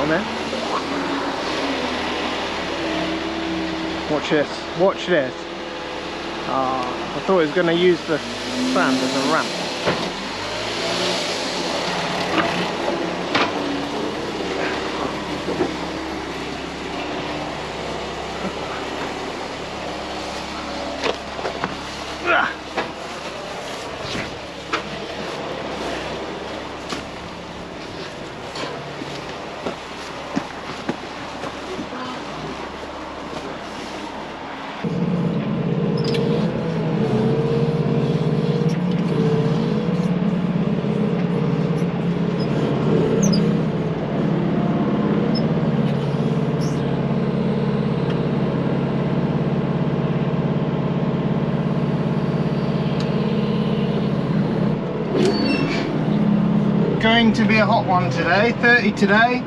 on there. Watch this. Watch this. I thought it was going to use the sand as a ramp. Going to be a hot one today, 30 today.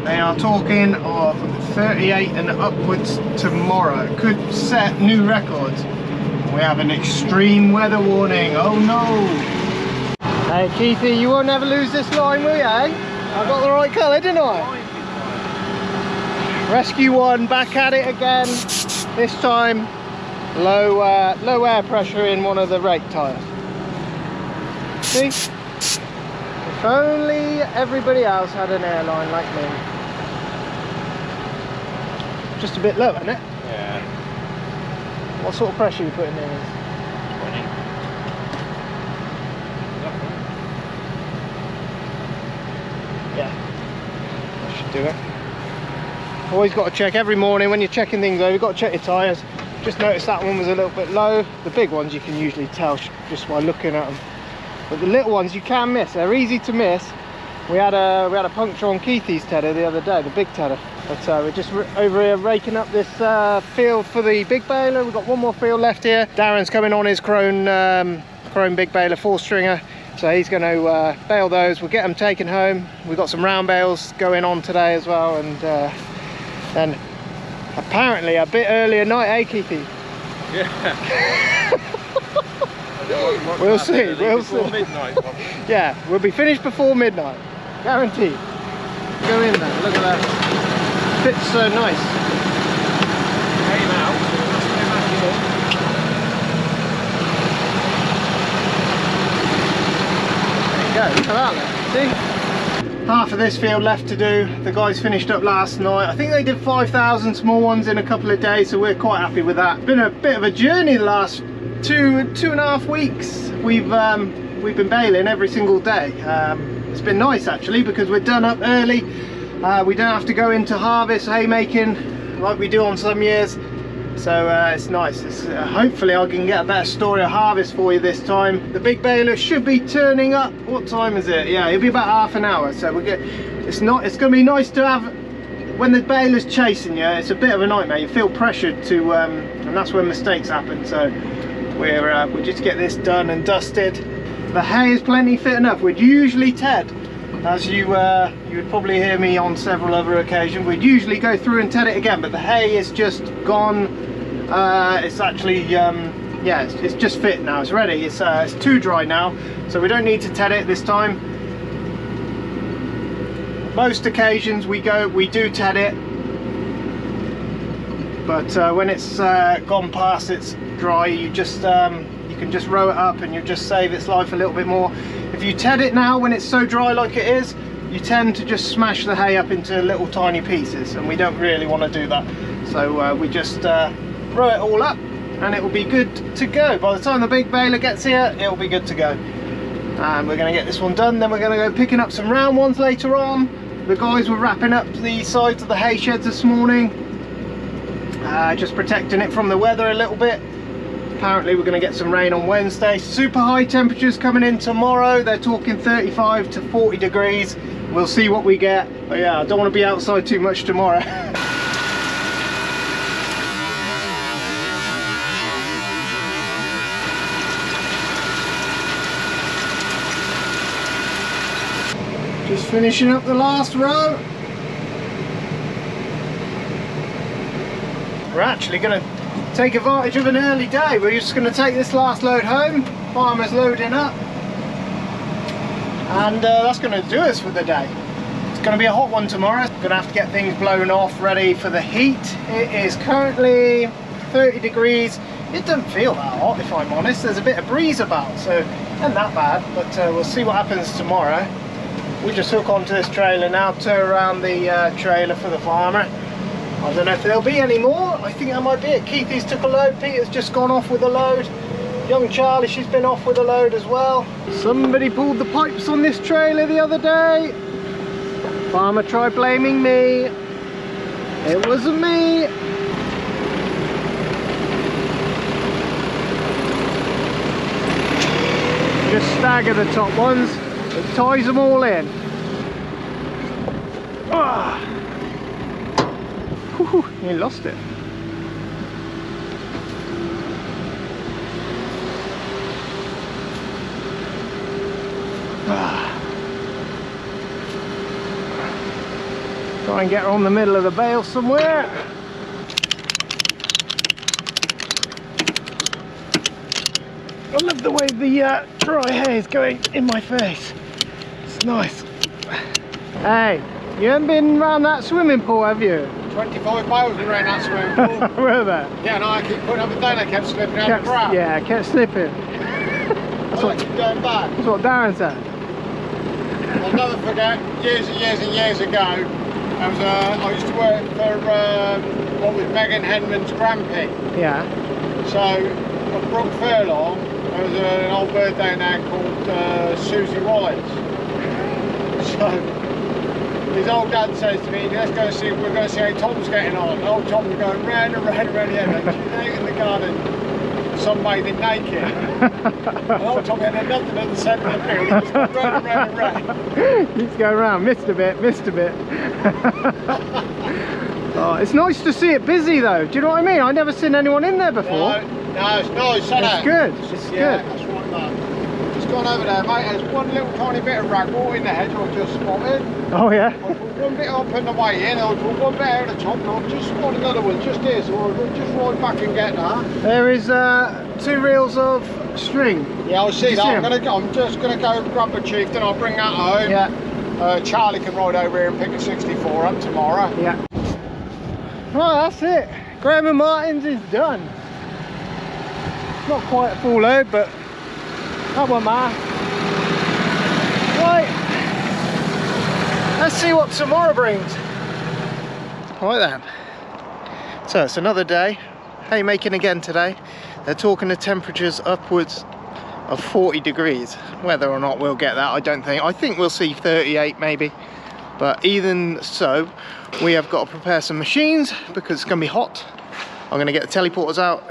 They are talking of 38 and upwards tomorrow. Could set new records. We have an extreme weather warning. Oh no! Hey Keithy, you won't ever lose this line, will you? Eh? I got the right colour, didn't I? Rescue 1, back at it again. This time, low air pressure in one of the rake tyres. See? If only everybody else had an airline like me. Just a bit low, isn't it? Yeah. What sort of pressure are you putting in? 20. Yeah. That should do it. Always got to check every morning when you're checking things over, you've got to check your tyres. Just noticed that one was a little bit low. The big ones you can usually tell just by looking at them. But the little ones you can miss. They're easy to miss. We had a puncture on Keithy's tedder the other day, the big tedder. But we're just over here raking up this field for the big baler. We've got one more field left here. Darren's coming on his chrome big baler 4-stringer. So he's going to bale those. We'll get them taken home. We've got some round bales going on today as well. And then apparently a bit earlier night, eh Keithy? Yeah. We'll see, we'll see. Midnight. Yeah, we'll be finished before midnight. Guaranteed. Go in there, look at that. Fits so nice. Came out. There you go, look at that there. See? Half of this field left to do. The guys finished up last night. I think they did 5,000 small ones in a couple of days, so we're quite happy with that. It's been a bit of a journey the last two and a half weeks. We've been baling every single day. It's been nice actually because we're done up early. We don't have to go into harvest haymaking like we do on some years, so it's nice. Hopefully I can get a better story of harvest for you this time. The big baler should be turning up. What time is it? Yeah, it'll be about half an hour, so it's going to be nice to have. When the baler's chasing you, it's a bit of a nightmare. You feel pressured to and that's when mistakes happen. So we'll just get this done and dusted. The hay is plenty fit enough. We'd usually ted, as you would probably hear me on several other occasions, we'd usually go through and ted it again, but the hay is just gone. It's actually yeah, it's just fit now. It's ready. It's too dry now, so we don't need to ted it this time. Most occasions we do ted it, but when it's gone past its dry, you can just row it up and you just save its life a little bit more. If you ted it now when it's so dry like it is, you tend to just smash the hay up into little tiny pieces, and we don't really want to do that. So we just row it all up and it will be good to go. By the time the big baler gets here, it will be good to go. And we're going to get this one done, then we're going to go picking up some round ones later on. The guys were wrapping up the sides of the hay sheds this morning, just protecting it from the weather a little bit. Apparently we're going to get some rain on Wednesday. Super high temperatures coming in tomorrow. They're talking 35 to 40 degrees. We'll see what we get. But yeah, I don't want to be outside too much tomorrow. Just finishing up the last row. We're actually going to take advantage of an early day. We're just going to take this last load home. Farmer's loading up, and that's going to do us for the day. It's going to be a hot one tomorrow. Going to have to get things blown off, ready for the heat. It is currently 30 degrees. It doesn't feel that hot, if I'm honest. There's a bit of breeze about, so not that bad, but we'll see what happens tomorrow. We just hook onto this trailer now, turn around the trailer for the farmer. I don't know if there'll be any more. I think that might be it. Keithy's took a load, Peter's just gone off with a load. Young Charlie, she's been off with a load as well. Somebody pulled the pipes on this trailer the other day. Farmer tried blaming me. It wasn't me. Just stagger the top ones. It ties them all in. Ah. Whew, he lost it. Try and get her on the middle of the bale somewhere. I love the way the dry hair is going in my face. It's nice. Hey, you haven't been around that swimming pool, have you? 25 miles around that swimming pool. Were there? Yeah, no, I keep putting up and down, I kept slipping out the crap. Yeah, I kept slipping. That's what keep going back. That's what Darren said. I'll never forget, years and years and years ago, I used to work for what was Megan Henman's grandpa. Yeah. So, on Brook Furlong, there was an old bird down there called Susie Wallace. So, his old dad says to me, let's go see, we're going to see how Tom's getting on. And old Tom was going round and round and round the end, out in the garden, sunbathing naked. And old Tom had nothing at the centre of the field, he just went round and round and round. Keeps going round, missed a bit, missed a bit. Oh, it's nice to see it busy though, do you know what I mean? I've never seen anyone in there before. No, it's nice, isn't it? It's good, it's yeah, good. That's right, man. Just gone over there, mate, there's one little tiny bit of ragwort in the hedge I've just spotted. Oh yeah? I put one bit up on the way in, I put one bit out the top, and I've just spotted another one just here, so I'll just ride back and get that. There is 2 reels of string. Yeah, I'll see Did that. you see I'm just going to go grab a chieftain, I'll bring that home. Yeah. Charlie can ride over here and pick a 64 up tomorrow. Yeah. Right, that's it. Graham and Martin's is done. Not quite a full load, but that won't matter. Right, let's see what tomorrow brings. Right then, so it's another day. Haymaking again today. They're talking the temperatures upwards of 40 degrees. Whether or not we'll get that, I don't think. I think we'll see 38 maybe. But even so, we have got to prepare some machines because it's going to be hot. I'm going to get the teleporters out,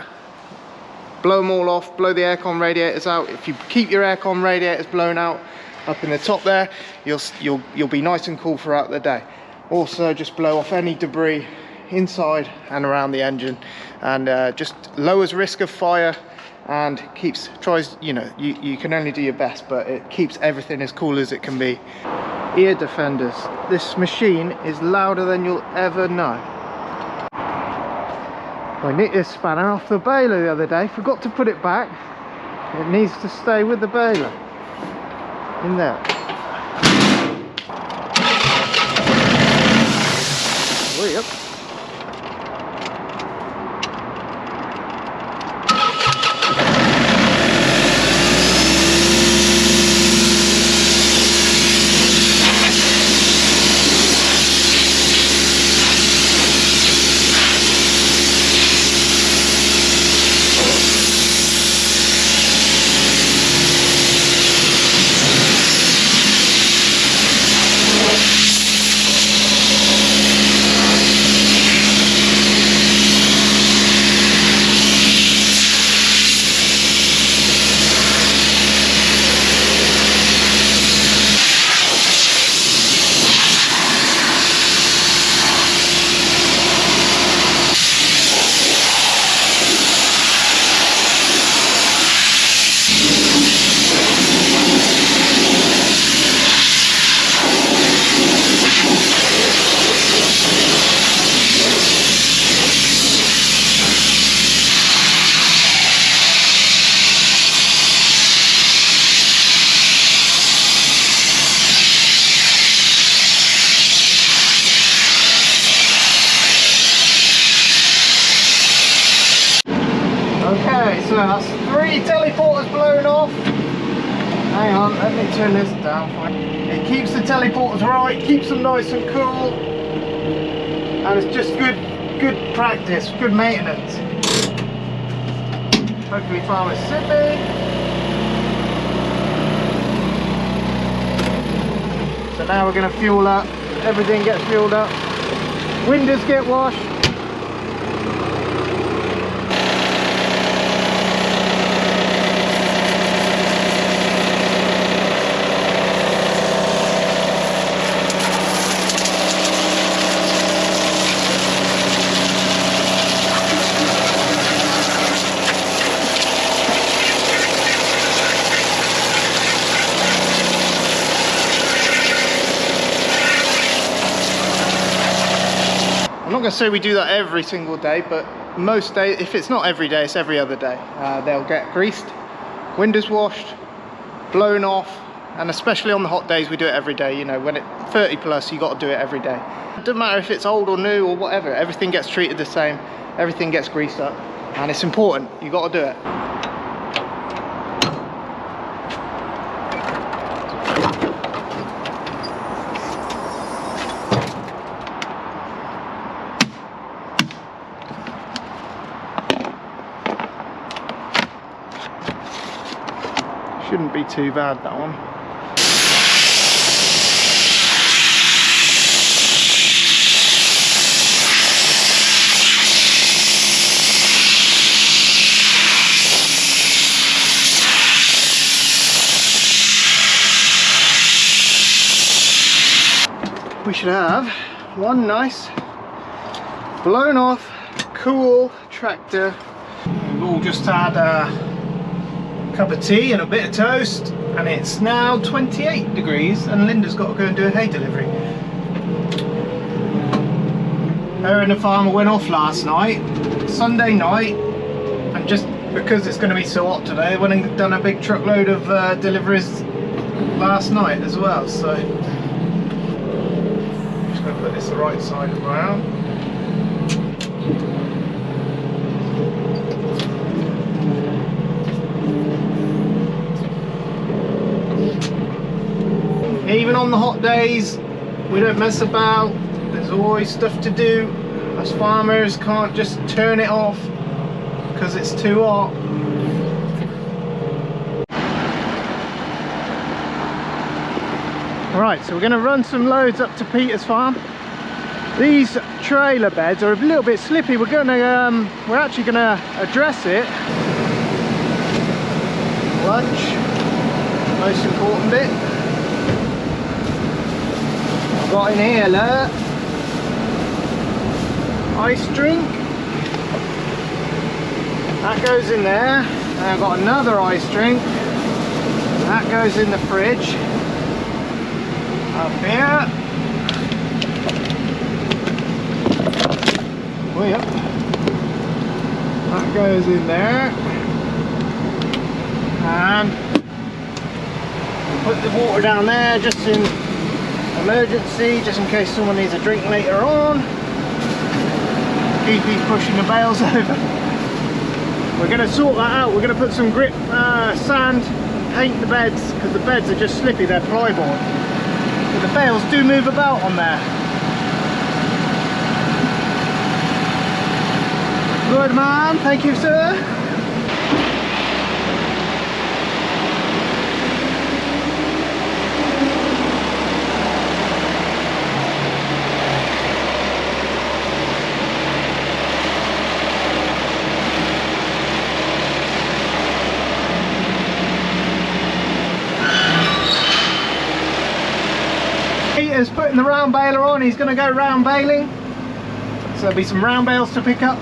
blow them all off, blow the aircon radiators out. If you keep your aircon radiators blown out up in the top there, you'll be nice and cool throughout the day. Also, just blow off any debris inside and around the engine, and just lowers risk of fire and tries, you know, you can only do your best, but it keeps everything as cool as it can be. Ear defenders. This machine is louder than you'll ever know. I nicked this spanner off the baler the other day, forgot to put it back. It needs to stay with the baler. In there. Way up. look, that's 3 teleporters blown off. Hang on, let me turn this down for you. It keeps the teleporters right, keeps them nice and cool, and it's just good practice, good maintenance. Hopefully farmers sipping. So now we're going to fuel up, everything gets fueled up, windows get washed. I'm not going to say we do that every single day, but most days, if it's not every day, it's every other day. They'll get greased, windows washed, blown off, and especially on the hot days we do it every day. You know, when it's 30 plus, you got to do it every day. It doesn't matter if it's old or new or whatever, everything gets treated the same, everything gets greased up, and it's important, you got to do it. Shouldn't be too bad, that one. We should have one nice blown off cool tractor. We've all just had a cup of tea and a bit of toast, and it's now 28 degrees and Linda's got to go and do a hay delivery. Her and the farmer went off last night, Sunday night, and just because it's going to be so hot today, they went and done a big truckload of deliveries last night as well. So I'm just going to put this the right side around. Even on the hot days, we don't mess about. There's always stuff to do. Us farmers can't just turn it off because it's too hot. Right, so we're going to run some loads up to Peter's farm. These trailer beds are a little bit slippy. We're actually going to address it. Lunch, most important bit. Got in here, look, ice drink, that goes in there, and I've got another ice drink, that goes in the fridge, up here, way up, that goes in there, and put the water down there just in emergency, just in case someone needs a drink later on. Keep pushing the bales over. We're going to sort that out. We're going to put some grip sand, paint the beds, because the beds are just slippy, they're plyboard. But the bales do move about on there. Good man, thank you sir. Peter's putting the round baler on, he's going to go round baling. So there'll be some round bales to pick up.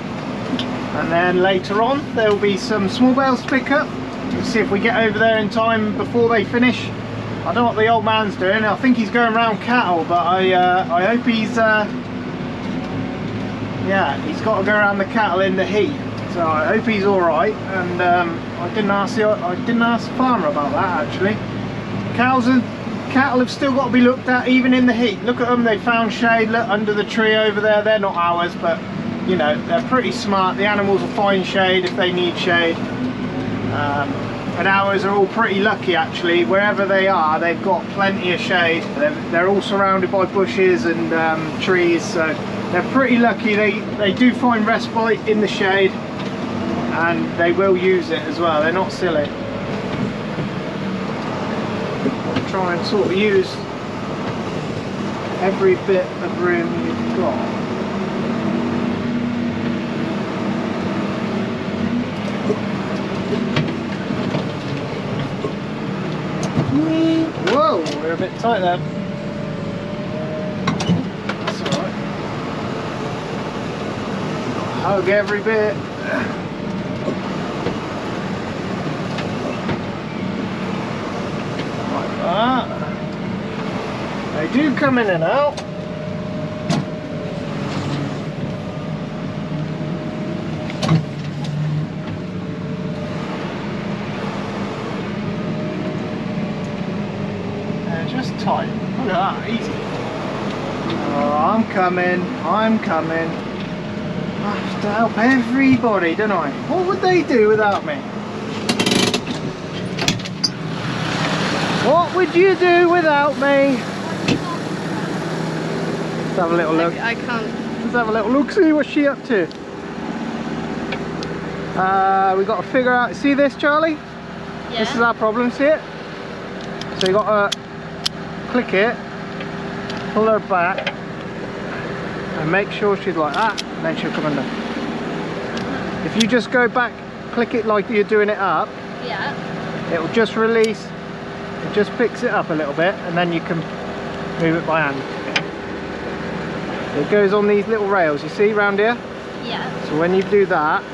And then later on there'll be some small bales to pick up. We'll see if we get over there in time before they finish. I don't know what the old man's doing. I think he's going round cattle, but I hope he's yeah, he's got to go around the cattle in the heat. So I hope he's all right. And I didn't ask the farmer about that actually. Cows and cattle have still got to be looked at even in the heat. Look at them, they found shade. Look under the tree over there. They're not ours, but you know, they're pretty smart. The animals will find shade if they need shade. And ours are all pretty lucky actually. Wherever they are, they've got plenty of shade. They're all surrounded by bushes and trees, so they're pretty lucky. They do find respite in the shade, and they will use it as well. They're not silly. Try and sort of use every bit of room you've got. Whoa, we're a bit tight there. That's alright. Hug every bit. Like that. They do come in and out. Just tight. Look at that, easy. Oh, I'm coming. I have to help everybody, don't I? What would they do without me? What would you do without me? Let's have a little look. I can't. Let's have a little look, see what she's up to. We've got to figure out, see this, Charlie? Yeah. This is our problem, see it? So you got to click it, pull her back, and make sure she's like that, and then she'll come under. If you just go back, click it like you're doing it up, Yeah. it will just release, it just picks it up a little bit, and then you can move it by hand. It goes on these little rails, you see, round here? Yeah. So when you do that,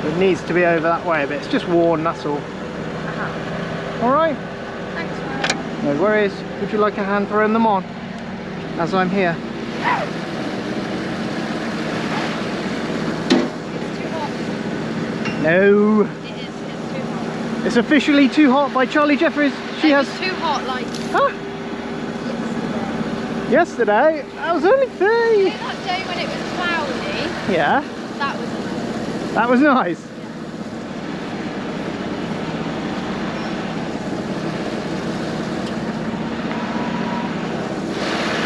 it needs to be over that way a bit. It's just worn, that's all. Alright? Thanks, Ryan. No worries. Would you like a hand throwing them on? As I'm here. It's too hot. No. It is. It's too hot. It's officially too hot by Charlie Jeffries. She It has. was too hot, like Huh? Yesterday? I was only 30. you know that day when it was cloudy. Yeah. That was. That was nice.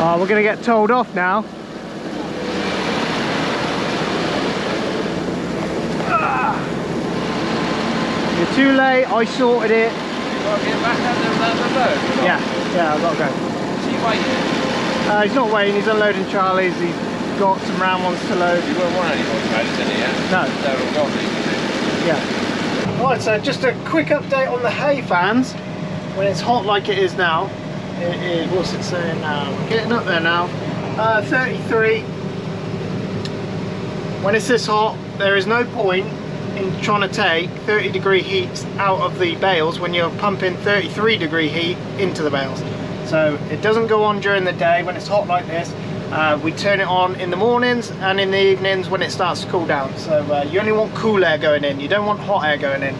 Oh, we're going to get told off now. You're too late, I sorted it. You got to get back on the road. Yeah, I've got to go. Is he waiting? He's not waiting, he's unloading Charlie's. He's got some round ones to load. You won't want any more trailers, did he? Yeah? No. They're all gone, these, Yeah. Right, so just a quick update on the hay fans. When it's hot like it is now, it is, what's it saying now? We're getting up there now. 33. When it's this hot, there is no point in trying to take 30-degree heat out of the bales when you're pumping 33-degree heat into the bales. So it doesn't go on during the day when it's hot like this. We turn it on in the mornings and in the evenings when it starts to cool down. So you only want cool air going in, you don't want hot air going in.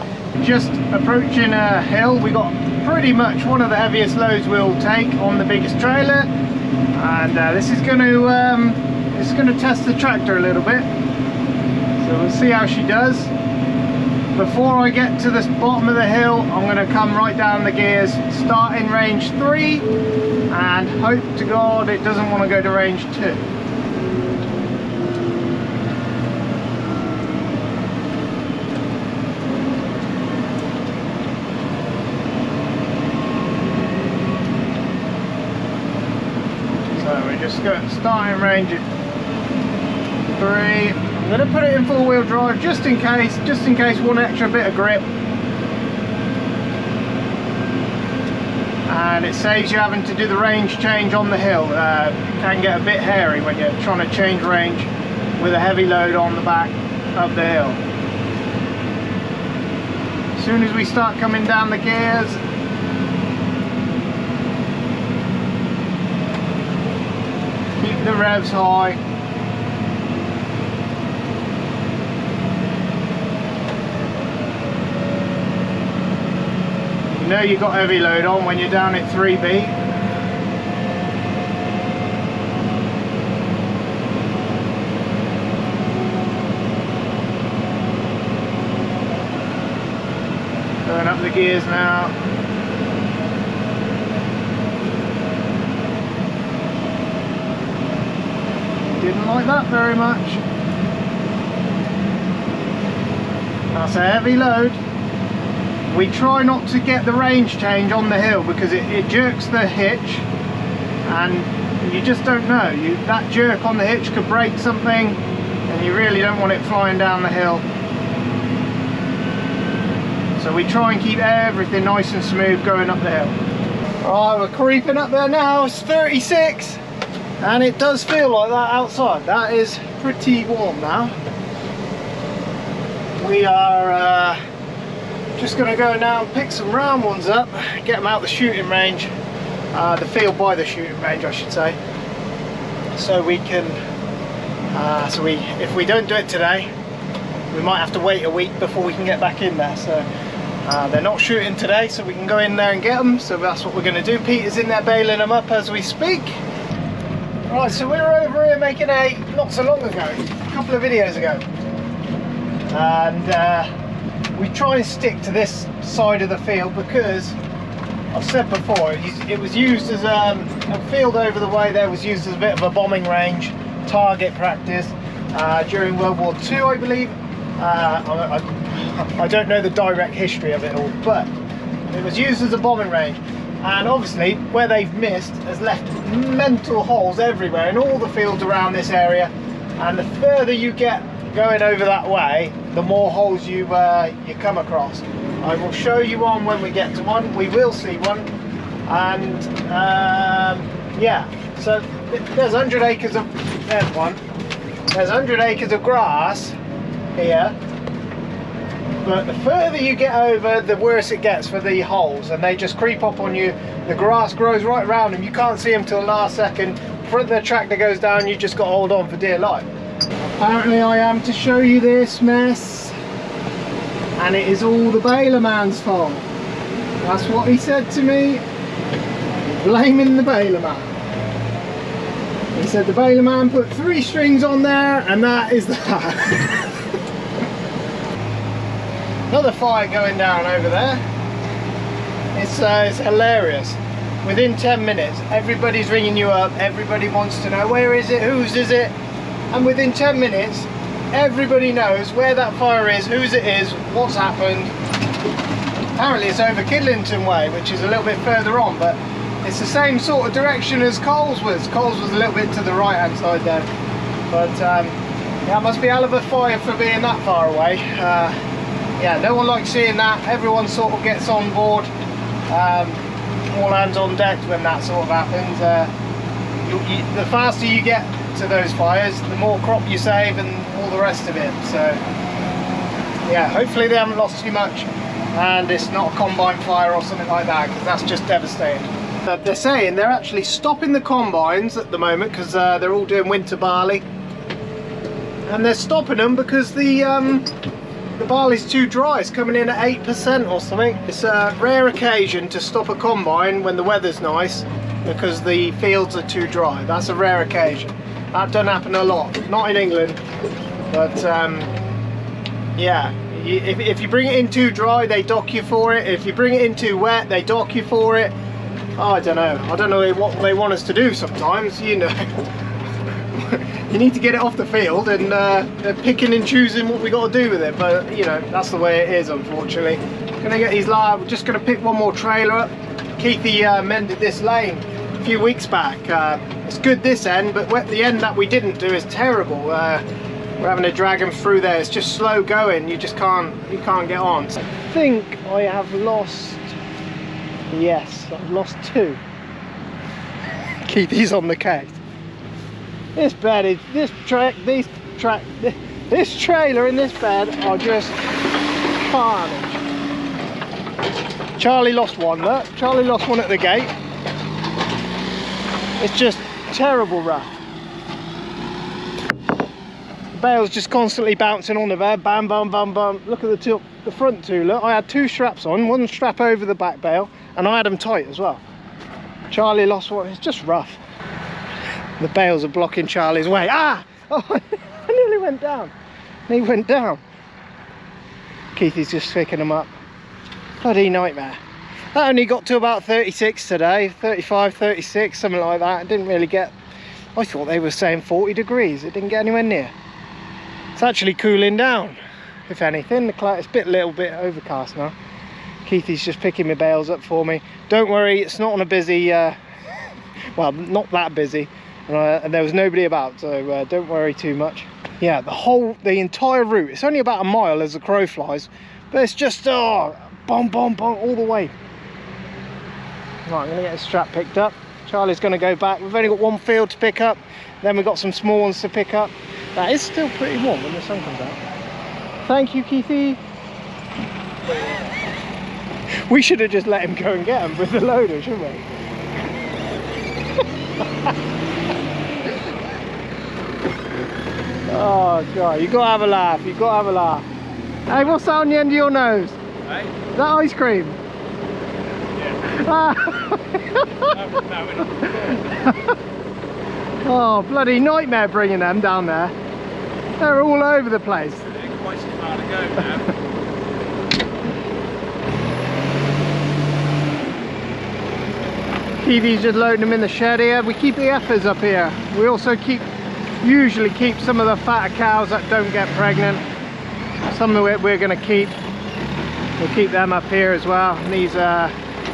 Just approaching a hill, we got pretty much one of the heaviest loads we'll take on the biggest trailer, and this is going to test the tractor a little bit. So we'll see how she does. Before I get to the bottom of the hill, I'm going to come right down the gears, start in range 3, and hope to God it doesn't want to go to range 2. So we're just going to start in range 3. I'm going to put it in four-wheel drive just in case one extra bit of grip. And it saves you having to do the range change on the hill. It can get a bit hairy when you're trying to change range with a heavy load on the back of the hill. As soon as we start coming down the gears, keep the revs high. You know you've got heavy load on when you're down at 3B. the gears now. Didn't like that very much. That's a heavy load. We try not to get the range change on the hill because it jerks the hitch, and you just don't know. That jerk on the hitch could break something, and you really don't want it flying down the hill. So we try and keep everything nice and smooth going up the hill. Alright, we're creeping up there now. It's 36, and it does feel like that outside. That is pretty warm now. We are just going to go now and pick some round ones up, get them out the shooting range, the field by the shooting range I should say, so we can, if we don't do it today, we might have to wait a week before we can get back in there. So they're not shooting today, so we can go in there and get them, so that's what we're going to do. Peter's in there baling them up as we speak. Right, so we were over here making not so long ago, a couple of videos ago, and we try and stick to this side of the field because I've said before it was used as a field over the way there was used as a bit of a bombing range, target practice during World War II, I believe. I don't know the direct history of it all, but it was used as a bombing range, and obviously where they've missed has left mental holes everywhere in all the fields around this area, and the further you get going over that way, the more holes you come across. I will show you one when we get to one. We will see one, and yeah, so there's 100 acres of there's 100 acres of grass here, but the further you get over, the worse it gets for the holes, and they just creep up on you. The grass grows right around them, you can't see them till the last second. Front of the tractor goes down, you just got to hold on for dear life. Apparently I am to show you this mess, and it is all the baler man's fault. That's what he said to me, blaming the baler man. He said the baler man put 3 strings on there, and that is that. Another fire going down over there. It's hilarious. Within 10 minutes, everybody's ringing you up, everybody wants to know where is it, whose is it, and within 10 minutes, everybody knows where that fire is, whose it is, what's happened. Apparently it's over Kidlington way, which is a little bit further on, but it's the same sort of direction as Coles was. Coles was a little bit to the right hand side there, but yeah, it must be a hell of a fire for being that far away. Yeah, no one likes seeing that. Everyone sort of gets on board, all hands on deck when that sort of happens. The faster you get to those fires, the more crop you save and all the rest of it. So yeah, hopefully they haven't lost too much and it's not a combine fire or something like that, because that's just devastating. They're saying they're actually stopping the combines at the moment because they're all doing winter barley, and they're stopping them because the barley's too dry. It's coming in at 8% or something. It's a rare occasion to stop a combine when the weather's nice because the fields are too dry. That's a rare occasion. That doesn't happen a lot, not in England, but yeah, if you bring it in too dry, they dock you for it. If you bring it in too wet, they dock you for it. Oh, I don't know what they want us to do sometimes, you know. You need to get it off the field, and they're picking and choosing what we got to do with it, but you know, that's the way it is, unfortunately. Gonna get these live. We're just gonna pick one more trailer up. Keithy mended this lane a few weeks back. It's good this end, but the end that we didn't do is terrible. We're having to drag them through there. It's just slow going. You just can't get on. So I think I have lost. Yes, I've lost 2. Keithy's on the case. This bed is this trailer and this bed are just carnage. Charlie lost one. Look, Charlie lost one at the gate. It's just terrible rough. Bales just constantly bouncing on the bed. Bam, bam, bam, bam. Look at the front 2. Look, I had 2 straps on, one strap over the back bale, and I had them tight as well. Charlie lost one. It's just rough. The bales are blocking Charlie's way. Ah! Oh, I nearly went down. He went down. Keithy's just picking them up. Bloody nightmare. I only got to about 36 today, 35, 36, something like that. It didn't really get, I thought they were saying 40 degrees. It didn't get anywhere near. It's actually cooling down, if anything. The cloud, it's a little bit overcast now. Keithy's just picking my bales up for me. Don't worry, it's not on a busy, well, not that busy. And there was nobody about, so don't worry too much. Yeah, the entire route, it's only about a mile as the crow flies, but it's just, oh, bomb, bomb, bomb, all the way. Right, I'm gonna get the strap picked up. Charlie's gonna go back. We've only got one field to pick up, then we've got some small ones to pick up. That is still pretty warm when the sun comes out. Thank you, Keithy. We should have just let him go and get them with the loader, shouldn't we? Oh God, you gotta have a laugh, you gotta have a laugh. Hey, what's that on the end of your nose? Hey? Is that ice cream? Yeah. Oh, bloody nightmare bringing them down there. They're all over the place. They're quite so far to go now. Keithy's just loading them in the shed here. We keep the heifers up here. We also usually keep some of the fatter cows that don't get pregnant. Some of it we're going to keep. We'll keep them up here as well. And these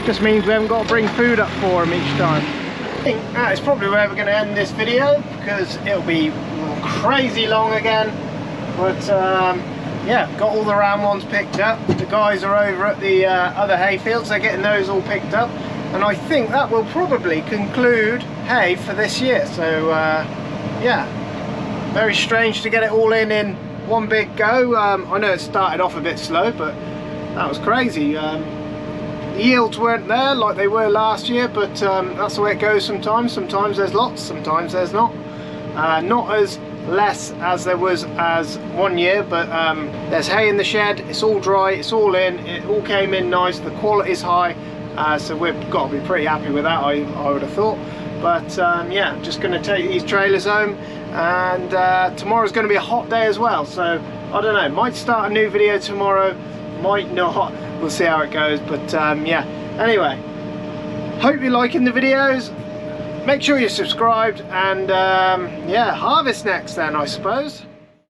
just means we haven't got to bring food up for them each time. I think that is probably where we're going to end this video, because it'll be crazy long again. But yeah, got all the round ones picked up. The guys are over at the other hay fields. They're getting those all picked up. And I think that will probably conclude hay for this year. So yeah, very strange to get it all in one big go. I know it started off a bit slow, but that was crazy. The yields weren't there like they were last year, but that's the way it goes sometimes. Sometimes there's lots, sometimes there's not. Not as less as there was as one year, but there's hay in the shed. It's all dry, it's all in, it all came in nice, the quality is high. So we've got to be pretty happy with that, I would have thought. But yeah, just going to take these trailers home, and tomorrow's going to be a hot day as well. So I don't know, might start a new video tomorrow, might not. We'll see how it goes. But yeah, anyway, hope you're liking the videos. Make sure you're subscribed, and yeah, harvest next then, I suppose.